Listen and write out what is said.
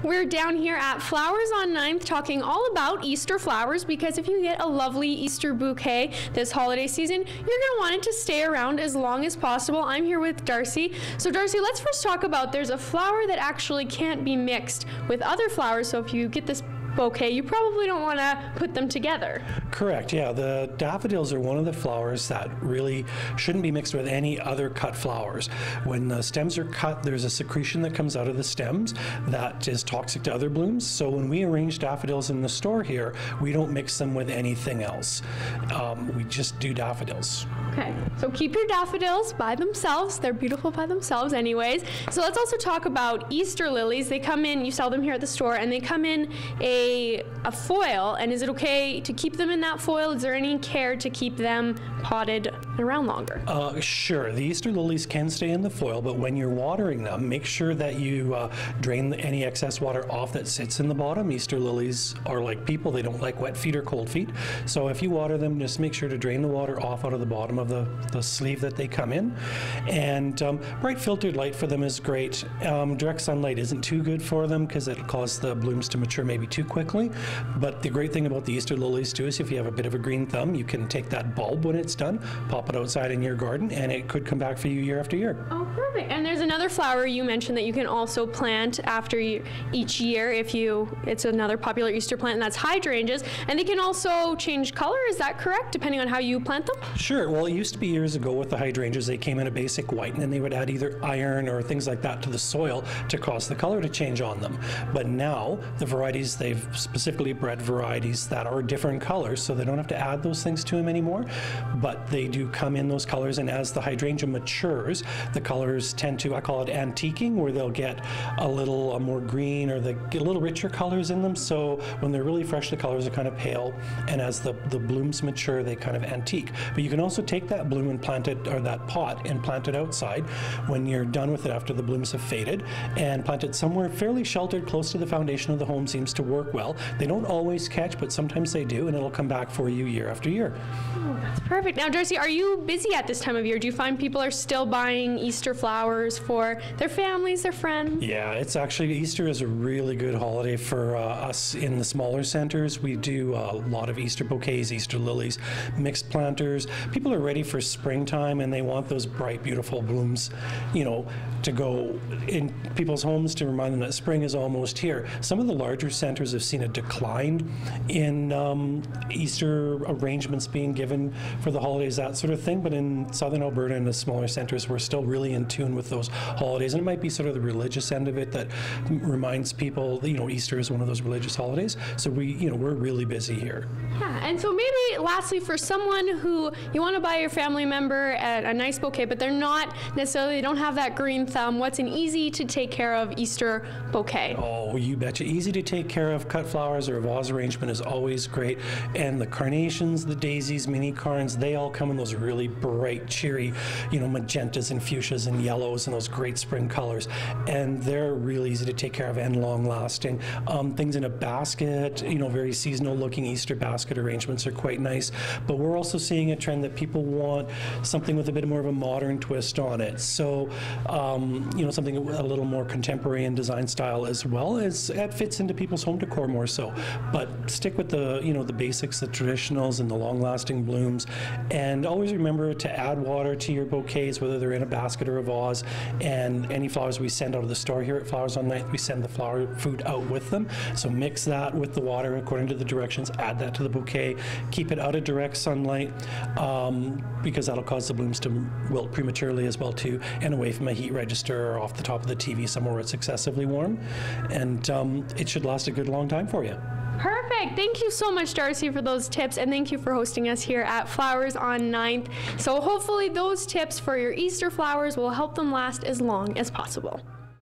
We're down here at Flowers on 9th talking all about Easter flowers, because if you get a lovely Easter bouquet this holiday season, you're going to want it to stay around as long as possible. I'm here with Darcy. So Darcy, let's first talk about, there's a flower that actually can't be mixed with other flowers, so if you get this bouquet, you probably don't want to put them together. Correct, yeah. The daffodils are one of the flowers that really shouldn't be mixed with any other cut flowers. When the stems are cut, there's a secretion that comes out of the stems that is toxic to other blooms. So when we arrange daffodils in the store here, we don't mix them with anything else. We just do daffodils. Okay, so keep your daffodils by themselves. They're beautiful by themselves anyways. So let's also talk about Easter lilies. They come in, you sell them here at the store, and they come in a foil. And is it okay to keep them in that foil? Is there any care to keep them potted around longer? Sure, the Easter lilies can stay in the foil, but when you're watering them, make sure that you drain any excess water off that sits in the bottom. Easter lilies are like people, they don't like wet feet or cold feet. So if you water them, just make sure to drain the water off out of the bottom of the sleeve that they come in. And bright filtered light for them is great. Direct sunlight isn't too good for them because it'll cause the blooms to mature maybe too quickly. But the great thing about the Easter lilies too is if you have a bit of a green thumb, you can take that bulb when it's done, pop it outside in your garden, and it could come back for you year after year. Oh, perfect. And there's another flower you mentioned that you can also plant after each year if it's another popular Easter plant, and that's hydrangeas. And they can also change color, is that correct, depending on how you plant them? Sure. Well, it used to be years ago with the hydrangeas, they came in a basic white, and then they would add either iron or things like that to the soil to cause the color to change on them. But now, the varieties, they've specifically bred varieties that are different colors, so they don't have to add those things to them anymore, but they do come in those colors, and as the hydrangea matures, the colors tend to, I call it antiquing, where they'll get a little more green, or they get a little richer colors in them. So when they're really fresh, the colors are kind of pale, and as the blooms mature, they kind of antique. But you can also take that bloom and plant it, or that pot, and plant it outside when you're done with it after the blooms have faded, and plant it somewhere fairly sheltered close to the foundation of the home seems to work well. They don't always catch, but sometimes they do, and it'll come back for you year after year. Oh, that's perfect. Now, Darcy, are you busy at this time of year? Do you find people are still buying Easter flowers for their families, their friends? Yeah, it's actually, Easter is a really good holiday for us in the smaller centers. We do a lot of Easter bouquets, Easter lilies, mixed planters. People are ready for springtime, and they want those bright, beautiful blooms, you know, to go in people's homes to remind them that spring is almost here. Some of the larger centers have seen a decline in Easter arrangements being given for the holidays, that sort of thing, but in southern Alberta and the smaller centers, we're still really in tune with those holidays, and it might be sort of the religious end of it that reminds people, you know, Easter is one of those religious holidays, so we're really busy here. Yeah, and so maybe lastly, for someone who you want to buy your family member a nice bouquet, but they're not necessarily, they don't have that green thumb, what's an easy to take care of Easter bouquet? Oh, you betcha. Easy to take care of cut flowers or a vase arrangement is always great, and the carnations, the daisies, mini carns, they all come in those really bright, cheery, you know, magentas and fuchsias and yellows and those great spring colors, and they're really easy to take care of and long lasting. Things in a basket, you know, very seasonal looking Easter basket arrangements are quite nice, but we're also seeing a trend that people want something with a bit more of a modern twist on it. So, you know, something a little more contemporary in design style, as well as it fits into people's home decor more so. But stick with the, you know, the basics, the traditionals and the long-lasting blooms, and always remember to add water to your bouquets, whether they're in a basket or a vase. And any flowers we send out of the store here at Flowers on 9th, we send the flower food out with them. So mix that with the water according to the directions, add that to the bouquet, keep it out of direct sunlight, because that'll cause the blooms to wilt prematurely as well too, and away from a heat register or off the top of the TV somewhere where it's excessively warm. And it should last a good long time for you. Perfect. Thank you so much, Darcy, for those tips, and thank you for hosting us here at Flowers on 9th. So hopefully those tips for your Easter flowers will help them last as long as possible.